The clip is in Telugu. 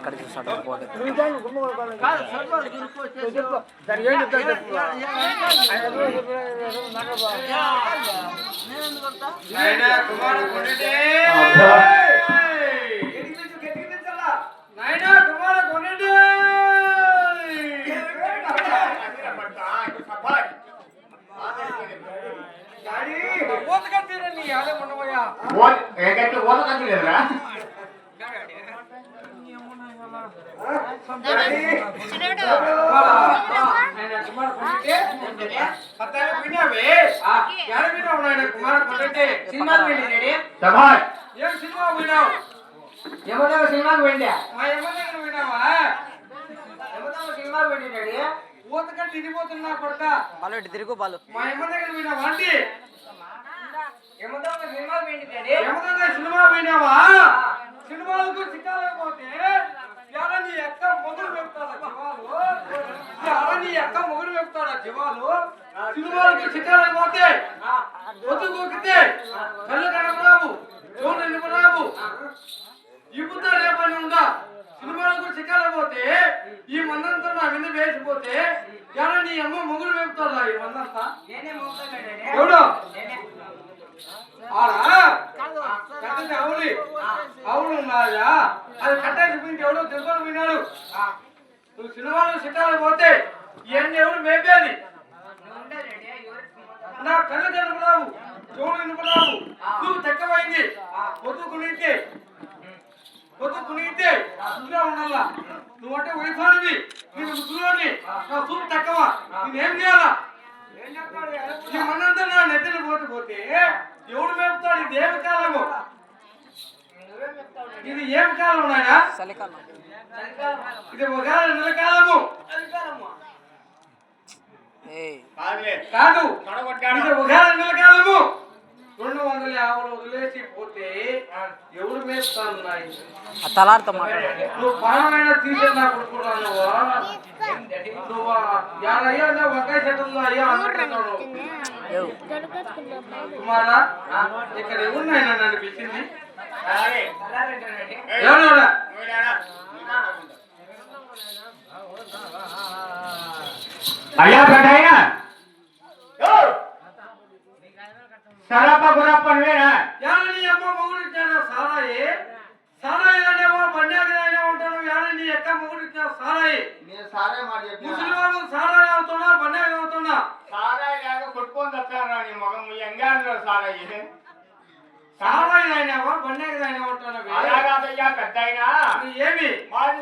అక్కడ చూస్తాడు పోతే సినిమాకి వెళ్ళా ఊతగా తిరిగిపోతున్నా కొడక బాలు ఇటు తిరుగు బాలు మా ఎమ్మ దగ్గర పోయినావా అండి సినిమా పోయినావా సినిమాలకు చిక్కాలేకపోతే ఎలా నీ ఎక్క మొగుడు వెళ్తాడా జీవాలు ఎలా నీ ఎక్క మొగుడు వెళ్తాడా జీవాలు సినిమాలకు చిక్కాలేకపోతే పొద్దు గోకితే కళ్ళు కనపరావు చోటు నిలబరావు ఇప్పుడు రే పని ఉందా సినిమాలకు చిక్కాలేకపోతే ఈ మందంతా నా మీద వేసిపోతే ఎలా నీ అమ్మ మొగుడు వెళ్తాడా ఈ మందంతా ఎవడు అవును ఉన్నాయా అది కట్టేసి పోయింది ఎవడో తెలుసుకొని పోయినాడు నువ్వు సినిమాలు సిట్టాలు పోతే ఇవన్నీ ఎవరు మేపేది నా కళ్ళు కనుపరావు చోడు కనుపరావు నువ్వు తక్కువైంది పొద్దు కునితే ఇంట్లో ఉండాలా నువ్వంటే వయసానివి నేను ముసలోని నా చూపు తక్కువ నేనేం చేయాలా ఈ మనంతా నా నెత్తిన పోతే ఎవడు మేపుతాడు ఇది ఏమి కాలము ఇది ఏం కాలం నాయనా చలికాలం ఇది ఒక నెలకాలము కాదు ఇది ఒక నెలకాలము 200 ఆవులు వదిలేసి పోతే ఎవడు మేపుతాను ఆ తలారితో మాట్లాడు నువ్వు పరమైన తీసే నా కొడుకున్నావు నువ్వు యారయ్యా ఒకే చెట్టు అయ్యా అనుకుంటున్నావు కుమారా ఇక్కడ ఎవరినైనా నన్ను పిలిచింది అయ్యా పెద్ద సరప్ప గురప్ప నువ్వేనా నీ అమ్మ మొగుడు ఇచ్చాను సారాయి అనేవో బండ్యాగైనా ఉంటాను యాడ నీ ఎక్క మొగుడు ఇచ్చాను సారాయి ముసలి వాళ్ళు సారాయి అవుతున్నా బండ్యాగ అవుతున్నా సారాయి లేక కొట్టుకొని తెచ్చారా నీ మగం ఎంగారు సారాయి సారాయి బండ్యాగ ఉంటాను పెద్ద అయినా ఏమి వారు